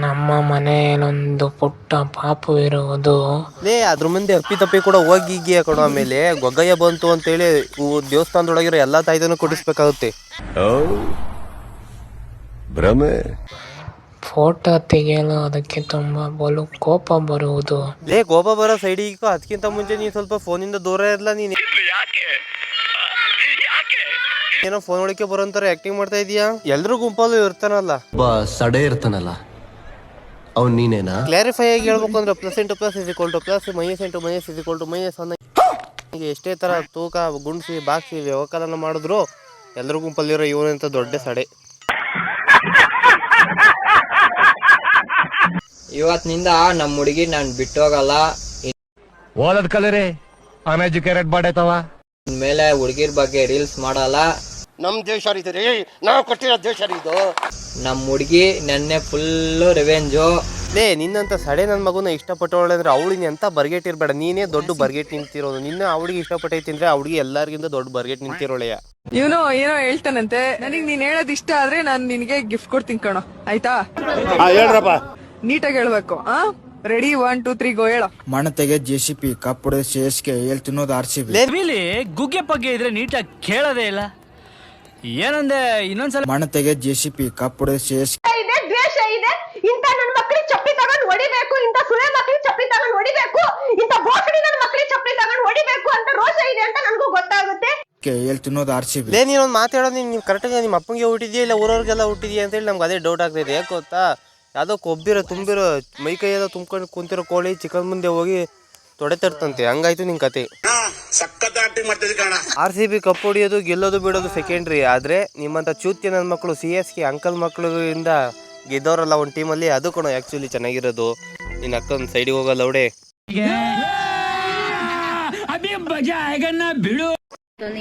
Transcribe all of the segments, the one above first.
ನಮ್ಮ ಮನೆಯಲ್ಲೊಂದು ಪುಟ್ಟ ಪಾಪು ಇರುವುದು. ಅದ್ರ ಮುಂದೆ ಅಪ್ಪಿ ಕೂಡ ಹೋಗಿ ಕಣೋ. ಆಮೇಲೆ ಗೊಗ್ಗಯ್ಯ ಬಂತು ಅಂತೇಳಿ ದೇವಸ್ಥಾನದೊಳಗಿರೋ ಎಲ್ಲಾ ತಾಯ್ದನು ಕೊಡಿಸ್ಬೇಕಾಗುತ್ತೆ. ಭ್ರಮೆ. ಫೋಟೋ ತೆಗೆಯಲು ಅದಕ್ಕೆ ತುಂಬಾ ಕೋಪ ಬರುವುದು. ಕೋಪ ಬರೋ ಸೈಡಿಗೆ ಅದಕ್ಕಿಂತ ಮುಂಚೆ ನೀನ್ ಸ್ವಲ್ಪ ಫೋನಿಂದ ದೂರ ಇರಲ್ಲ. ನೀನ್ ಏನೋ ಫೋನ್ ಒಳಕ್ಕೆ ಬರೋಂತರ ಆಕ್ಟಿಂಗ್ ಮಾಡ್ತಾ ಇದೀಯಾ. ಎಲ್ರು ಗುಂಪಲ್ಲೂ ಇರ್ತಾನಲ್ಲ, ಸಡೆ ಇರ್ತಾನಲ್ಲ, ಅವ್ನ್ ನೀನೇನಾ? ಕ್ಲಾರಿಫೈ ಆಗಿ ಹೇಳ್ಬೇಕು ಅಂದ್ರೆ plus into plus is equal to plus, minus into minus is equal to minus ಅನ್ನ ಎಷ್ಟೇ ತರ ತೂಕ ಗುಣಿಸಿ ಬಾಕ್ಸಿ ವ್ಯವಕಲನ ಮಾಡಿದ್ರು ಎಲ್ರು ಗುಂಪಲ್ಲಿರೋ ಇವನಂತ ದೊಡ್ಡ ಸಡೆ. ಇವತ್ತಿನಿಂದ ನಮ್ಮ ಹುಡುಗಿ ನಾನು ಬಿಟ್ಟು ಹೋಗಲ್ಲ. ಓದದ್ ಕಲರಿ ಅನ್ಎಜುಕೇಟೆಡ್ ಬಾಡೈತವ. ಮೇಲೆ ಹುಡುಗಿರ್ ಬಗ್ಗೆ ರೀಲ್ಸ್ ಮಾಡಲ್ಲ. ನಮ್ ದೇಶ ರೀ, ನಾವು ಕೊಟ್ಟಿರೋ ದೇಶ ಇದು. ನಮ್ಮ ಹುಡುಗಿ ನೆನ್ನೆ ಫುಲ್ಲು ರಿವೆಂಜು. ನಿನ್ನಂತ ಸಡೆ ನನ್ನ ಮಗುನ ಇಷ್ಟಪಟ್ಟವಳೆ ಅಂದ್ರೆ ಅವಳಿಗೆ ಅಂತ ಬರ್ಗೆಟ್ಟಿರ್ಬೇಡ. ನೀನೇ ದೊಡ್ಡ ಬರ್ಗೆಟ್ ನಿಂತಿರೋದು. ನಿನ್ನ ಅವಳಿಗೆ ಇಷ್ಟಪಟ್ಟೈತಿ ಅಂದ್ರೆ ಅವಳಿಗೆ ಎಲ್ಲರಿಗಿಂತ ದೊಡ್ಡ ಬರ್ಗೆಟ್ ನಿಂತಿರೋಳೆಯ. ಇವನು ಏನೋ ಹೇಳ್ತಾನಂತೆ, ನನಗ್ ನೀನ್ ಹೇಳೋದ್ ಇಷ್ಟ ಆದ್ರೆ ನಾನ್ ನಿನ್ಗೆ ಗಿಫ್ಟ್ ಕೊಡ್ತೀನಿ ಕಣೋ, ಆಯ್ತಾ? ಹೇಳ್ರಪ್ಪ, ನೀಟಾಗಿ ಹೇಳ್ಬೇಕು. ರೆಡಿ 1 2 3 ಗೋ ಹೇಳ. ಮಣತೆಗೆ ಜೆಸಿಪಿ ಕಪ್ಪುಡೆ ಸೇಸ್ಗೆ ಹೇಳ್ತಿನ್ನೋದು ಆರ್ಸಿಬಿ. ಗುಗ್ಗೆ ಪಗ್ಗೆ ಇದ್ರೆ ನೀಟಾಗಿ ಕೇಳೋದೇ ಇಲ್ಲ. ಏನಂದೆ ಇನ್ನೊಂದ್ಸಲ? ಮಣತೆಗೆ ಜೆಸಿಪಿ ಕಪ್ಪುಡೆ ಸೇಸ್ ಇದೆ, ದ್ವೇಷ ಇದೆ. ಇಂತ ನನ್ನ ಮಕ್ಕಳಿಗೆ ಚಪ್ಪಲಿ ತಗೊಂಡು ಹೊಡಿಬೇಕು, ಇಂತ ಸುಳೆ ಮಕ್ಕಳಿಗೆ ಚಪ್ಪಲಿ ತಗೊಂಡು ಹೊಡಿಬೇಕು, ಇಂತ ಬೋಸಡಿ ನನ್ನ ಮಕ್ಕಳಿಗೆ ಚಪ್ಪಲಿ ತಗೊಂಡು ಹೊಡಿಬೇಕು ಅಂತ ರೋಷ ಇದೆ ಅಂತ ನನಗೂ ಗೊತ್ತಾಗುತ್ತೆ. ಹೇಳ್ತಿನ್ನೋದು ಆರ್ಸಿಬಿ. ನೀನೊಂದು ಮಾತಾಡೋದು ನೀವು ಕರೆಕ್ಟಾಗಿ ನಿಮ್ಮ ಅಪ್ಪಂಗೆ ಹುಟ್ಟಿದ್ಯಾ ಇಲ್ಲ ಊರವ್ರಿಗೆಲ್ಲ ಹುಟ್ಟಿದ್ಯಾ ಅಂತೇಳಿ ನಮ್ಗೆ ಅದೇ ಡೌಟ್ ಆಗ್ತೈತೆ. ಯಾಕೆ ಗೊತ್ತಾ, ಯಾವುದೋ ತುಂಬಿರೋ ಮೈಕೈಯೆಲ್ಲ ತುಂಬ್ಕೊಂಡು ಕುಂತಿರೋ ಕೋಳಿ ಚಿಕನ್ ಮುಂದೆ ಹೋಗಿ ತೊಡೆ ತರ್ತಂತೆ. ಹಂಗಾಯ್ತು ನಿನ್ ಕತೆ. RCB ಕಪ್ ಹೊಡಿಯೋದು ಗೆಲ್ಲೋದು ಬಿಡೋದು ಸೆಕೆಂಡ್ರಿ. ಆದ್ರೆ ನಿಮ್ಮಂತ ಚೂತ್ಯ ನನ್ನ ಮಕ್ಕಳು CSK ಅಂಕಲ್ ಮಕ್ಕಳಿಂದ ಗೆದ್ದವರಲ್ಲ ಒಂದು ಟೀಮಲ್ಲಿ, ಅದು ಕಣೋ ಆಕ್ಚುಲಿ ಚೆನ್ನಾಗಿರೋದು. ನಿನ್ನ ಅಕ್ಕನ ಸೈಡಿಗೆ ಹೋಗಲ್ಲ ಅವಡೆ.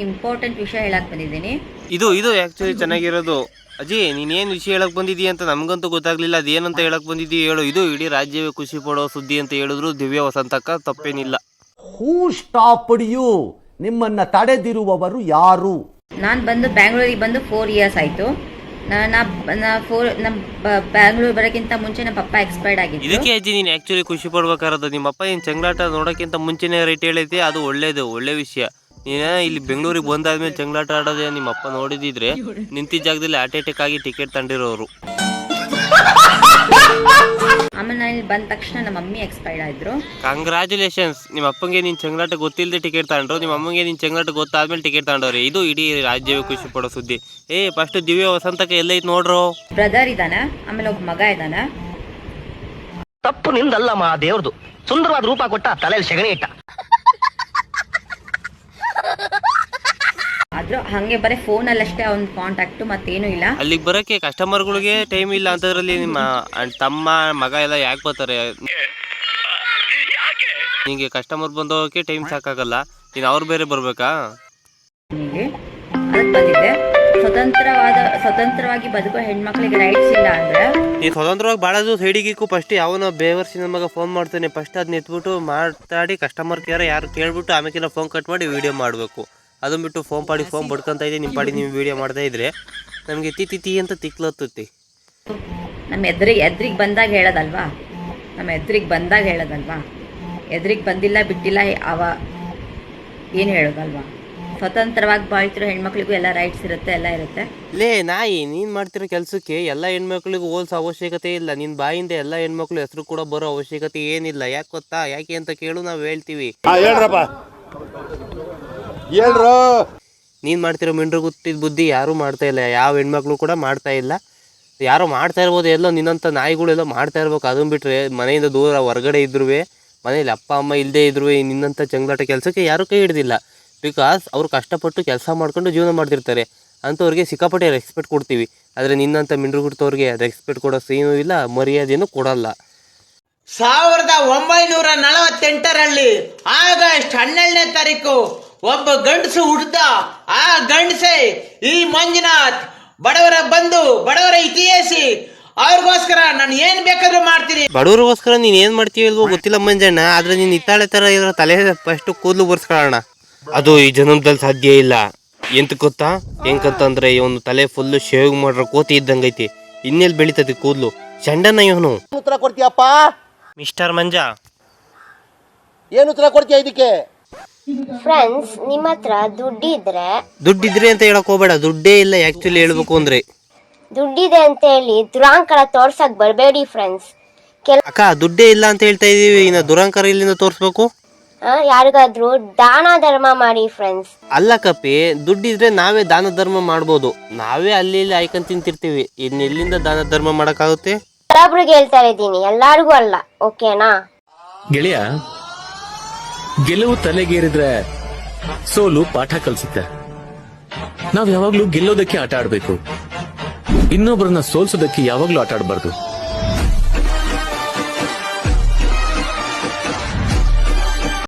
ಇಂಪಾರ್ಟೆಂಟ್ ವಿಷಯ ಹೇಳಕ್ ಬಂದಿದ್ದೀನಿ. ಇದು ಆಕ್ಚುಲಿ ಚೆನ್ನಾಗಿರೋದು. ಅಜ್ಜಿ ನೀನೇನ್ ವಿಷಯ ಹೇಳಕ್ ಬಂದಿದ್ದೀಯ ಅಂತ ನಮ್ಗಂತೂ ಗೊತ್ತಾಗ್ಲಿಲ್ಲ. ಅದೇನಂತ ಹೇಳಕ್ ಬಂದಿದ್ದೀಯ ಹೇಳು. ಇದು ಇಡೀ ರಾಜ್ಯವೇ ಖುಷಿ ಪಡೋ ಸುದ್ದಿ ಅಂತ ಹೇಳಿದ್ರು ದಿವ್ಯ ವಸಂತಕ್ಕ, ತಪ್ಪೇನಿಲ್ಲ. ಹೂ ಸ್ಟಾಪ್ಡ್ ಯು? ನಿಮ್ಮನ್ನ ತಡೆದಿರುವವರು ಯಾರು? ನಾನು ಬಂದು ಬ್ಯಾಂಗ್ಳೂರಿಗೆ ಬಂದು 4 ಇಯರ್ಸ್ ಆಯ್ತು. ಬ್ಯಾಂಗ್ಳೂರ್ ಬರೋಕ್ಕಿಂತ ಮುಂಚೆ ನಮ್ಮ ಪಪ್ಪ ಎಕ್ಸ್ಪೈರ್ಡ್ ಆಗಿತ್ತು. ಇದಕ್ಕೆ ಅಜ್ಜಿ ನೀನ್ ಆಕ್ಚುಲಿ ಖುಷಿ ಪಡ್ಬೇಕಾರದು. ನಿಮ್ಮಪ್ಪ ಏನ್ ಚಂಗ್ಲಾಟ ನೋಡೋಕ್ಕಿಂತ ಮುಂಚೆನೆ ರೇಟ್ ಹೇಳೈತಿ, ಅದು ಒಳ್ಳೆ ವಿಷಯ. ನೀನ ಇಲ್ಲಿ ಬೆಂಗಳೂರಿಗೆ ಬಂದಾದ್ಮೇಲೆ ಚಂಗ್ಲಾಟ ಆಡೋದೇ ನಿಮ್ಮಪ್ಪ ನೋಡಿದಿದ್ರೆ ನಿಂತಿದ್ದ ಜಾಗದಲ್ಲಿ ಹಾರ್ಟ್ ಅಟ್ಯಾಕ್ ಆಗಿ ಟಿಕೆಟ್ ತಂದಿರೋರು. ಆಮೇಲೆ ನಾನು ಇಲ್ಲಿ ಬಂದ ತಕ್ಷಣ ನಮ್ಮ ಮಮ್ಮಿ ಎಕ್ಸ್ಪೈರ್ಡ್ ಆದ್ರು. ಕಂಗ್ರಾಚುಲೇಷನ್ಸ್. ನಿಮ್ಮ ಅಪ್ಪಂಗೆ ನಿನ್ ಚಂಗ್ಲಾಟ ಗೊತ್ತಿಲ್ಲದೆ ಟಿಕೆಟ್ ತಗೊಂಡ್ರು, ನಿಮ್ಮ ಅಮ್ಮಂಗೆ ನಿನ್ ಚಂಗ್ಲಾಟ ಗೊತ್ತಾದ್ಮೇಲೆ ಟಿಕೆಟ್ ತಗೊಂಡವ್ರಿ. ಇದು ಇಡೀ ರಾಜ್ಯವೇ ಖುಷಿ ಪಡೋ ಸುದ್ದಿ. ಫಸ್ಟ್ ದಿವ್ಯ ವಸಂತಕ್ಕೆ ಎಲ್ಲೈತ್ ನೋಡ್ರು. ಬ್ರದರ್ ಇದಾನ, ಆಮೇಲೆ ಒಬ್ಬ ಮಗ ಇದಾನ. ತಪ್ಪು ನಿಂದಲ್ಲಮ್ಮ, ದೇವ್ರದು. ಸುಂದರವಾದ ರೂಪ ಕೊಟ್ಟ, ತಲೆಯಲ್ಲಿ ಸೆಗಣಿ ಇಟ್ಟ. ಆದ್ರೂ ಹಂಗೆ ಬರೀ ಫೋನಲ್ಲಿ ಅಷ್ಟೇ ಅವ್ನ ಕಾಂಟ್ಯಾಕ್ಟ್, ಮತ್ತೇನು ಇಲ್ಲ. ಅಲ್ಲಿಗೆ ಬರಕ್ಕೆ ಕಸ್ಟಮರ್ಗಳಿಗೆ ಟೈಮ್ ಇಲ್ಲ ಅಂತದ್ರಲ್ಲಿ ನಿಮ್ಮ ತಮ್ಮ ಮಗ ಎಲ್ಲ ಯಾಕೆ ಬರ್ತಾರೆ? ನಿಂಗೆ ಕಸ್ಟಮರ್ ಬಂದೋಗಕ್ಕೆ ಟೈಮ್ ಸಾಕಾಗಲ್ಲ, ನೀನ್ ಅವ್ರು ಬೇರೆ ಬರ್ಬೇಕಾ? ಬಂದಿದ್ದೆ. ಸ್ವತಂತ್ರವಾಗಿ ಬದುಕೋ ಹೆಣ್ಮಕ್ಳಿಗೆ ರೈಟ್ಸ್ ಇಲ್ಲ ಅಂದ್ರೆ ನೀನ್ ಸ್ವತಂತ್ರವಾಗಿ ಬಾಳೋದು ಸೈಡಿಗೂ ಫಸ್ಟ್ ಯಾವನ ಬೇವರ್ಸಿನ ಮಗ ಫೋನ್ ಮಾಡ್ತಾನೆ, ಫಸ್ಟ್ ಅದನ್ನ ಎತ್ಬಿಟ್ಟು ಮಾತಾಡಿ ಕಸ್ಟಮರ್ ಕೇರ್ ಯಾರು ಕೇಳ್ಬಿಟ್ಟು ಆಮೇಲೆ ಫೋನ್ ಕಟ್ ಮಾಡಿ ವಿಡಿಯೋ ಮಾಡಬೇಕು. ಅದನ್ನ ಬಿಟ್ಟು ಫೋನ್ ಬಡ್ಕೊಂತ ಇದೆ ನಿಮ್ಮ ಪಾಡಿ ನೀವು ವಿಡಿಯೋ ಮಾಡ್ತಾ ಇದ್ರೆ ನಮಗೆ ತಿ ಅಂತ ತಿಕ್ಲತ್ತೈತಿ. ನಮ್ಮ ಎದ್ರಿಗೆ ಬಂದಾಗ ಹೇಳೋದಲ್ವಾ, ಎದ್ರಿಗೆ ಬಂದಿಲ್ಲ ಬಿಟ್ಟಿಲ್ಲ ಅವ ಏನು ಹೇಳೋದಲ್ವಾ. ಸ್ವತಂತ್ರವಾಗಿ ಬಾಳ್ತಿರೋ ಹೆಣ್ಮಕ್ಳಿಗೂ ಎಲ್ಲ ರೈಟ್ಸ್ ಇರುತ್ತೆ, ಎಲ್ಲ ಇರುತ್ತೆ. ನಾಯಿ ನೀನ್ ಮಾಡ್ತಿರೋ ಕೆಲ್ಸಕ್ಕೆ ಎಲ್ಲ ಹೆಣ್ಮಕ್ಳಿಗೂ ಹೋಲ್ಸೋ ಅವಶ್ಯಕತೆ ಇಲ್ಲ. ನಿನ್ ಬಾಯಿಂದ ಎಲ್ಲ ಹೆಣ್ಮಕ್ಳು ಹೆಸರು ಕೂಡ ಬರೋ ಅವಶ್ಯಕತೆ ಏನಿಲ್ಲ. ಯಾಕೆ ಗೊತ್ತಾ? ಯಾಕೆ ಅಂತ ಕೇಳು, ನಾವು ಹೇಳ್ತೀವಿ. ನೀನ್ ಮಾಡ್ತಿರೋ ಮಿಂಡ್ರು ಗೊತ್ತಿದ್ದ ಬುದ್ಧಿ ಯಾರು ಮಾಡ್ತಾ ಇಲ್ಲ, ಯಾವ ಹೆಣ್ಮಕ್ಳು ಕೂಡ ಮಾಡ್ತಾ ಇಲ್ಲ. ಯಾರೋ ಮಾಡ್ತಾ ಇರ್ಬೋದು, ಎಲ್ಲೋ ನಿನ್ನಂಥ ನಾಯಿಗಳೆಲ್ಲೋ ಮಾಡ್ತಾ ಇರ್ಬೇಕು. ಅದನ್ನ ಬಿಟ್ರೆ ಮನೆಯಿಂದ ದೂರ ಹೊರಗಡೆ ಇದ್ರು, ಮನೇಲಿ ಅಪ್ಪ ಅಮ್ಮ ಇಲ್ಲದೆ ಇದ್ರು, ನಿನ್ನಂಥ ಚಂಗ್ಲಾಟ ಕೆಲಸಕ್ಕೆ ಯಾರೂ ಕೈ ಹಿಡ್ದಿಲ್ಲ. ಬಿಕಾಸ್ ಅವ್ರು ಕಷ್ಟಪಟ್ಟು ಕೆಲಸ ಮಾಡ್ಕೊಂಡು ಜೀವನ ಮಾಡ್ತಿರ್ತಾರೆ, ಅಂಥವ್ರಿಗೆ ಸಿಕ್ಕಾಪಟ್ಟೆ ರೆಸ್ಪೆಕ್ಟ್ ಕೊಡ್ತೀವಿ. ಆದರೆ ನಿನ್ನಂಥ ಮಿಂಡ್ರು ಗುಡ್ತವ್ರಿಗೆ ರೆಸ್ಪೆಕ್ಟ್ ಕೊಡೋ ಸೀನು ಇಲ್ಲ, ಮರ್ಯಾದೆನೂ ಕೊಡಲ್ಲ. 1948ರಲ್ಲಿ ಆಗಸ್ಟ್ 12ನೇ ತಾರೀಕು ಒಬ್ಬ ಗಂಡಸು ಹುಡ್ದ. ಆ ಗಂಡಸೆ ಈ ಮಂಜುನಾಥ್, ಬಡವರ ಬಂಧು, ಬಡವರ ಇತಿಹಾಸಿ. ಅವ್ರಿಗೋಸ್ಕರ ನಾನು ಏನ್ ಬೇಕಾದ್ರೂ ಮಾಡ್ತೀನಿ. ಬಡವರಿಗೋಸ್ಕರ ನೀನ್ ಏನ್ ಮಾಡ್ತೀವಿ ಇಲ್ವೋ ಗೊತ್ತಿಲ್ಲ ಮಂಜಣ್ಣ, ಆದ್ರೆ ನೀನ್ ಇತ್ತಾಳೆ ತರ ಇರೋ ತಲೆ ಫಸ್ಟ್ ಕೂದಲು ಬರ್ಸ್ಕೊಳ್ಳೋಣ. ಅದು ಈ ಜನ್ಮದಲ್ಲಿ ಸಾಧ್ಯ ಇಲ್ಲ. ಎಂತ ಗೊತ್ತಾ? ಹೆಂಗಂತಂದ್ರೆ ಇವನು ತಲೆ ಫುಲ್ ಶೇವ್ ಮಾಡ್ರ ಕೋತಿ ಇದ್ದಂಗೈತಿ. ಇನ್ನೆಲ್ಲಿ ಬೆಳಿತದೆ ಕೂದಲು? ಚಂಡನ ಇವನು. ಉತ್ತರ ಕೊಡ್ತೀಯಪ್ಪ? ಮಿಸ್ಟರ್ ಮಂಜಾ, ಏನು ಉತ್ತರ ಕೊಡ್ತೀಯ ಇದಕ್ಕೆ? ಫ್ರೆಂಡ್ಸ್, ನಿಮ್ಮ ಹತ್ರ ದುಡ್ಡಿದ್ರೆ ಅಂತ ಹೇಳಕ್ ಹೋಗ್ಬೇಡ, ದುಡ್ಡೇ ಇಲ್ಲ ಆಕ್ಚುಲಿ ಹೇಳ್ಬೇಕು ಅಂದ್ರೆ. ದುಡ್ಡಿದೆ ಅಂತ ಹೇಳಿ ದುರಾಂಕರ ತೋರ್ಸಕ್ ಬರ್ಬೇಡಿ ಫ್ರೆಂಡ್ಸ್. ಅಕ್ಕ ದುಡ್ಡೇ ಇಲ್ಲ ಅಂತ ಹೇಳ್ತಾ ಇದೀವಿ, ಇನ್ನ ದುರಂಕಾರ ಇಲ್ಲಿಂದ ತೋರ್ಸ್ಬೇಕು? ಯಾರಿಗಾದ್ರೂ ದಾನ ಧರ್ಮ ಮಾಡಿ ಫ್ರೆಂಡ್ಸ್. ಅಲ್ಲ ಕಪ್ಪಿ, ದುಡ್ಡಿದ್ರೆ ನಾವೇ ದಾನ ಧರ್ಮ ಮಾಡ್ಬೋದು, ನಾವೇ ಅಲ್ಲಿ ಇಲ್ಲಿ ಆಯ್ಕೊಂಡ್ ತಿಂತಿರ್ತೀವಿ, ಇನ್ನೆಲ್ಲಿಂದ ದಾನ ಧರ್ಮ ಮಾಡಕ್ಕಾಗುತ್ತೆ? ಒಬ್ಬರಿಗೆ ಹೇಳ್ತಾ ಇದ್ದೀನಿ, ಎಲ್ಲಾರ್ಗೂ ಅಲ್ಲ, ಓಕೆನಾ? ಗೆಳೆಯ, ಗೆಲುವು ತಲೆಗೇರಿದ್ರೆ ಸೋಲು ಪಾಠ ಕಲಿಸುತ್ತೆ. ನಾವ್ ಯಾವಾಗ್ಲೂ ಗೆಲ್ಲೋದಕ್ಕೆ ಆಟ ಆಡ್ಬೇಕು, ಇನ್ನೊಬ್ಬರನ್ನ ಸೋಲ್ಸೋದಕ್ಕೆ ಯಾವಾಗ್ಲೂ ಆಟ ಆಡ್ಬಾರ್ದು.